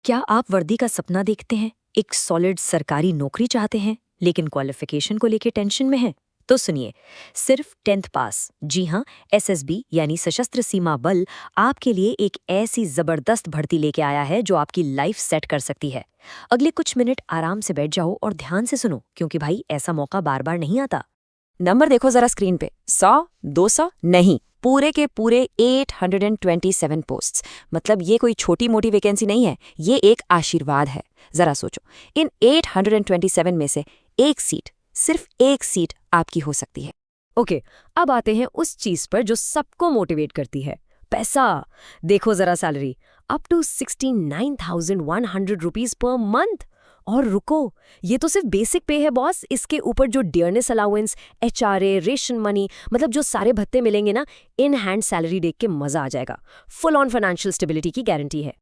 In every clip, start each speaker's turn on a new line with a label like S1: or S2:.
S1: क्या आप वर्दी का सपना देखते हैं, एक सॉलिड सरकारी नौकरी चाहते हैं लेकिन क्वालिफिकेशन को लेके टेंशन में हैं? तो सुनिए, सिर्फ 10th पास, जी हाँ, एसएसबी यानी सशस्त्र सीमा बल आपके लिए एक ऐसी जबरदस्त भर्ती लेके आया है जो आपकी लाइफ सेट कर सकती है। अगले कुछ मिनट आराम से बैठ जाओ और ध्यान से सुनो, क्योंकि भाई ऐसा मौका बार बार नहीं आता।
S2: नंबर देखो जरा स्क्रीन पे, 100, 200 नहीं, पूरे के पूरे 827 पोस्ट्स। मतलब ये कोई छोटी मोटी वैकेंसी नहीं है, ये एक आशीर्वाद है। जरा सोचो, इन 827 में से एक सीट, सिर्फ एक सीट आपकी हो सकती है।
S1: ओके, अब आते हैं उस चीज पर जो सबको मोटिवेट करती है, पैसा। देखो जरा salary, up to 69,100 rupees per month. और रुको, ये तो सिर्फ बेसिक पे है बॉस। इसके ऊपर जो dearness allowance, HRA, ration money, मतलब जो सारे भत्ते मिलेंगे ना, इन हैंड सैलरी देख के मजा आ जाएगा। फुल ऑन फाइनेंशियल स्टेबिलिटी की गारंटी है।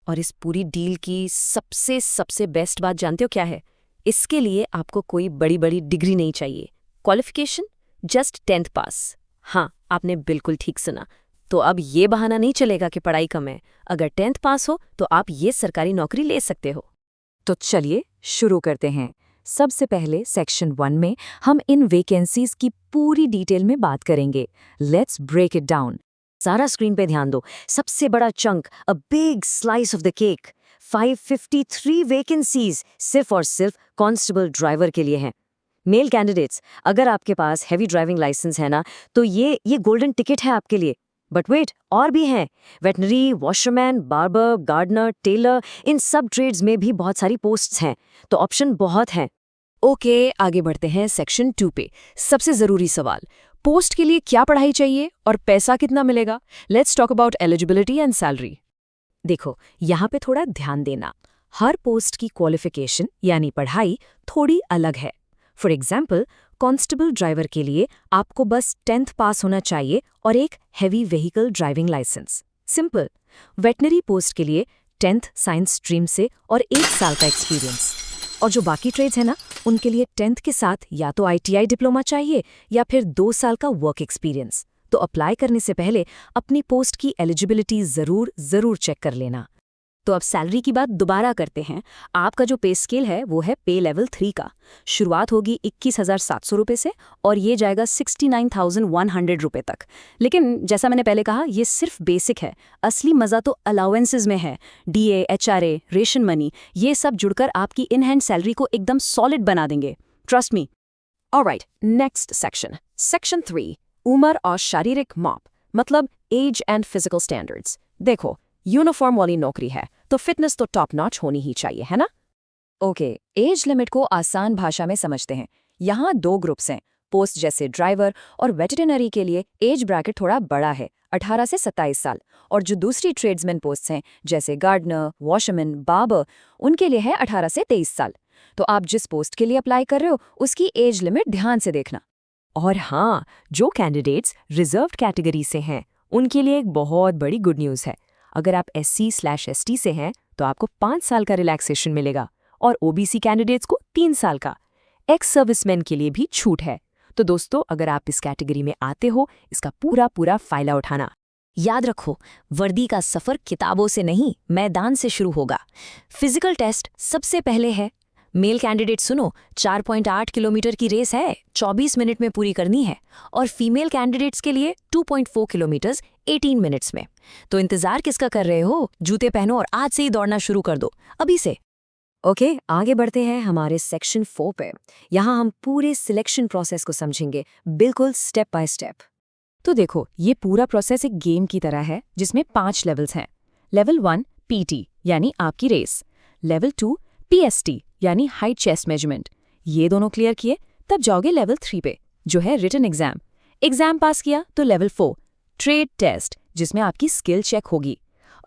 S1: और इस पूरी डील की सबसे सबसे बेस्ट बात जानते हो क्या है? इसके लिए आपको कोई बड़ी बड़ी डिग्री नहीं चाहिए। क्वालिफिकेशन जस्ट 10th पास। हाँ, आपने बिल्कुल ठीक सुना। तो अब ये बहाना नहीं चलेगा कि पढ़ाई कम है। अगर 10th पास हो तो आप ये सरकारी नौकरी ले सकते हो।
S2: तो चलिए शुरू करते हैं। सबसे पहले सेक्शन 1 में हम इन वैकेंसीज की पूरी डिटेल में बात करेंगे। Let's break it down.
S1: सारा स्क्रीन पे ध्यान दो। सबसे बड़ा chunk, a big slice of the cake, 553 vacancies सिर्फ और सिर्फ कांस्टेबल ड्राइवर के लिए हैं। मेल कैंडिडेट्स, अगर आपके पास हैवी ड्राइविंग लाइसेंस है ना, तो ये गोल्डन टिकट है आपके लिए। बट वेट, और भी हैं। Veterinary, washerman, barber, gardener, tailor, इन सब ट्रेड्स में भी बहुत सारी पोस्ट्स हैं, तो ऑप्शन बहुत हैं।
S2: ओके, आगे बढ़ते हैं सेक्शन 2 पे। सबसे जरूरी सवाल, पोस्ट के लिए क्या पढ़ाई चाहिए और पैसा कितना मिलेगा? Let's talk about eligibility and salary.
S1: देखो, यहाँ पे थोड़ा ध्यान देना। हर पोस्ट की क्वालिफिकेशन यानी पढ़ाई थोड़ी अलग है। फॉर एग्जाम्पल, कांस्टेबल ड्राइवर के लिए आपको बस 10th पास होना चाहिए और एक heavy vehicle driving licence. Simple. Veterinary post के लिए 10th साइंस स्ट्रीम से और 1 साल का एक्सपीरियंस। और जो बाकी ट्रेड्स है ना, उनके लिए 10th के साथ या तो ITI डिप्लोमा चाहिए या फिर 2 साल का वर्क एक्सपीरियंस। तो अप्लाई करने से पहले अपनी पोस्ट की एलिजिबिलिटी जरूर चेक कर लेना। तो अब सैलरी की बात दोबारा करते हैं। आपका जो पे स्केल है वो है पे लेवल 3 का। शुरुआत होगी 21,700 रुपये से और ये जाएगा 69,100 रुपये तक। लेकिन जैसा मैंने पहले कहा, ये सिर्फ बेसिक है। असली मज़ा तो अलाउंसेस में है। DA, HRA, रेशन मनी, ये सब जुड़कर आपकी इन हैंड सैलरी को एकदम सॉलिड बना देंगे। Trust me.
S2: Alright, next section, section 3, उम्र और शारीरिक माप, मतलब एज एंड फिजिकल स्टैंडर्ड्स। देखो, यूनिफॉर्म वाली नौकरी है तो फिटनेस तो टॉप नॉच होनी ही चाहिए, है ना? ओके, एज लिमिट को आसान भाषा में समझते हैं। यहाँ 2 ग्रुप्स हैं। पोस्ट जैसे ड्राइवर और वेटरनरी के लिए एज ब्रैकेट थोड़ा बड़ा है, 18 से 27 साल। और जो दूसरी ट्रेड्समैन पोस्ट हैं जैसे गार्डनर, वॉशरमैन, बार्बर, उनके लिए है 18 से 23 साल। तो आप जिस पोस्ट के लिए अप्लाई कर रहे हो उसकी एज लिमिट ध्यान से देखना।
S1: और हाँ, जो कैंडिडेट्स रिजर्व्ड कैटेगरी से हैं उनके लिए एक बहुत बड़ी गुड न्यूज़ है। अगर आप SC/ST से हैं तो आपको 5 साल का रिलैक्सेशन मिलेगा और OBC कैंडिडेट्स को 3 साल का। एक्स सर्विसमैन के लिए भी छूट है। तो दोस्तों, अगर आप इस कैटेगरी में आते हो, इसका पूरा फायदा उठाना। याद रखो, वर्दी का सफ़र किताबों से नहीं, मैदान से शुरू होगा। फिजिकल टेस्ट सबसे पहले है। मेल कैंडिडेट सुनो, 4.8 किलोमीटर की रेस है, 24 मिनट में पूरी करनी है। और फीमेल कैंडिडेट्स के लिए 2.4 किलोमीटर्स 18 मिनट्स में। तो इंतजार किसका कर रहे हो? जूते पहनो और आज से ही दौड़ना शुरू कर दो, अभी से। ओके, आगे बढ़ते हैं हमारे सेक्शन 4 पे। यहाँ हम पूरे सिलेक्शन प्रोसेस को समझेंगे, बिल्कुल स्टेप बाय स्टेप।
S2: तो देखो, ये पूरा प्रोसेस एक गेम की तरह है जिसमें 5 लेवल्स हैं। लेवल 1 PT यानी आपकी रेस। लेवल 2 PST यानी हाइट चेस्ट मेजरमेंट। ये दोनों क्लियर किए तब जाओगे लेवल 3 पे, जो है रिटन एग्जाम। एग्जाम पास किया तो लेवल 4 ट्रेड टेस्ट, जिसमें आपकी स्किल चेक होगी।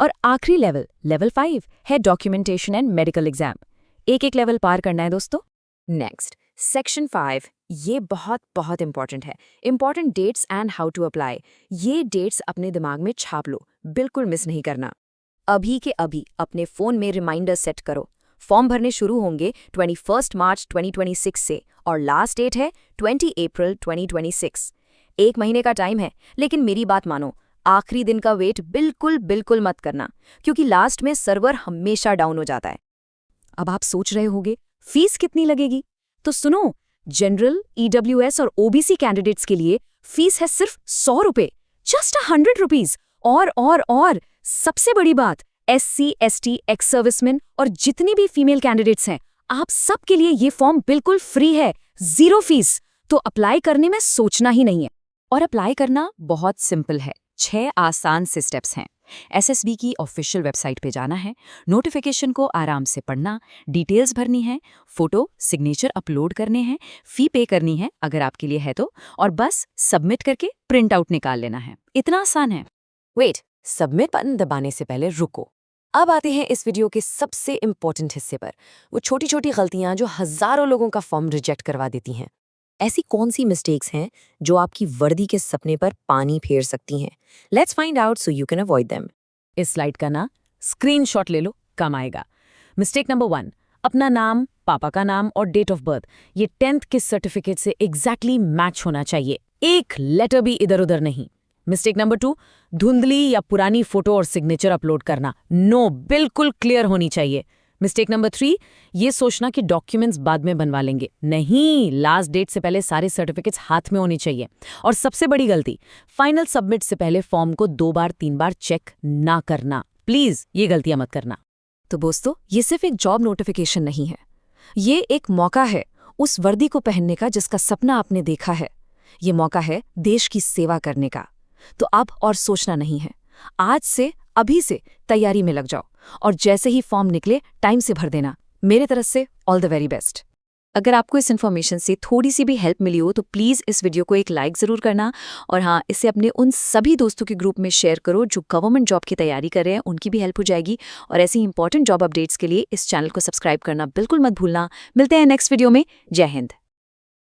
S2: और आखिरी लेवल 5 है डॉक्यूमेंटेशन एंड मेडिकल एग्जाम। एक लेवल पार करना है दोस्तों।
S1: नेक्स्ट, सेक्शन 5, ये बहुत इंपॉर्टेंट है। Important dates and how to apply. ये डेट्स अपने दिमाग में छाप लो, बिल्कुल मिस नहीं करना। अभी के अभी अपने फ़ोन में रिमाइंडर सेट करो। फॉर्म भरने शुरू होंगे 21 मार्च 2026 से और लास्ट डेट है 20 अप्रैल 2026। 1 महीने का टाइम है, लेकिन मेरी बात मानो,
S3: आखिरी दिन का वेट बिल्कुल मत करना, क्योंकि लास्ट में सर्वर हमेशा डाउन हो जाता है।
S1: अब आप सोच रहे होंगे फीस कितनी लगेगी? तो सुनो, जनरल, EWS और OBC कैंडिडेट्स के लिए फीस है सिर्फ 100 रुपए, जस्ट 100 रुपीज। और सबसे बड़ी बात, SC, ST, एक्स सर्विसमैन और जितनी भी फीमेल कैंडिडेट्स हैं, आप सबके लिए ये फॉर्म बिल्कुल फ्री है, 0 फीस। तो अप्लाई करने में सोचना ही नहीं है।
S3: और अप्लाई करना बहुत सिंपल है, 6 आसान से स्टेप्स हैं। SSB की ऑफिशियल वेबसाइट पे जाना है, नोटिफिकेशन को आराम से पढ़ना, डिटेल्स भरनी है, फोटो सिग्नेचर अपलोड करने हैं, फी पे करनी है अगर आपके लिए है तो, और बस सबमिट करके प्रिंट आउट निकाल लेना है। इतना आसान है।
S2: वेट, सबमिट बटन दबाने से पहले रुको। अब आते हैं इस वीडियो के सबसे इम्पोर्टेंट हिस्से पर, वो छोटी छोटी गलतियां जो हजारों लोगों का फॉर्म रिजेक्ट करवा देती हैं। ऐसी कौन सी मिस्टेक्स हैं जो आपकी वर्दी के सपने पर पानी फेर सकती हैं? Let's find out so you can avoid them.
S1: इस स्लाइड का ना स्क्रीनशॉट ले लो, काम आएगा। मिस्टेक नंबर 1, अपना नाम, पापा का नाम और डेट ऑफ बर्थ ये 10th के सर्टिफिकेट से एग्जैक्टली मैच होना चाहिए, एक लेटर भी इधर उधर नहीं। मिस्टेक नंबर 2, धुंधली या पुरानी फोटो और सिग्नेचर अपलोड करना, नो, बिल्कुल क्लियर होनी चाहिए। मिस्टेक नंबर 3, ये सोचना कि डॉक्यूमेंट्स बाद में बनवा लेंगे, नहीं, लास्ट डेट से पहले सारे सर्टिफिकेट्स हाथ में होने चाहिए। और सबसे बड़ी गलती, फाइनल सबमिट से पहले फॉर्म को 2 बार 3 बार चेक ना करना। प्लीज ये गलतियां मत करना।
S3: तो दोस्तों, ये सिर्फ एक जॉब नोटिफिकेशन नहीं है, ये एक मौका है उस वर्दी को पहनने का जिसका सपना आपने देखा है। ये मौका है देश की सेवा करने का। तो अब और सोचना नहीं है, आज से, अभी से तैयारी में लग जाओ, और जैसे ही फॉर्म निकले टाइम से भर देना। मेरे तरफ से ऑल द वेरी बेस्ट। अगर आपको इस इन्फॉर्मेशन से थोड़ी सी भी हेल्प मिली हो तो प्लीज़ इस वीडियो को एक लाइक ज़रूर करना, और हाँ, इसे अपने उन सभी दोस्तों के ग्रुप में शेयर करो जो गवर्नमेंट जॉब की तैयारी कर रहे हैं, उनकी भी हेल्प हो जाएगी। और ऐसी इंपॉर्टेंट जॉब अपडेट्स के लिए इस चैनल को सब्सक्राइब करना बिल्कुल मत भूलना। मिलते हैं नेक्स्ट वीडियो में। जय हिंद।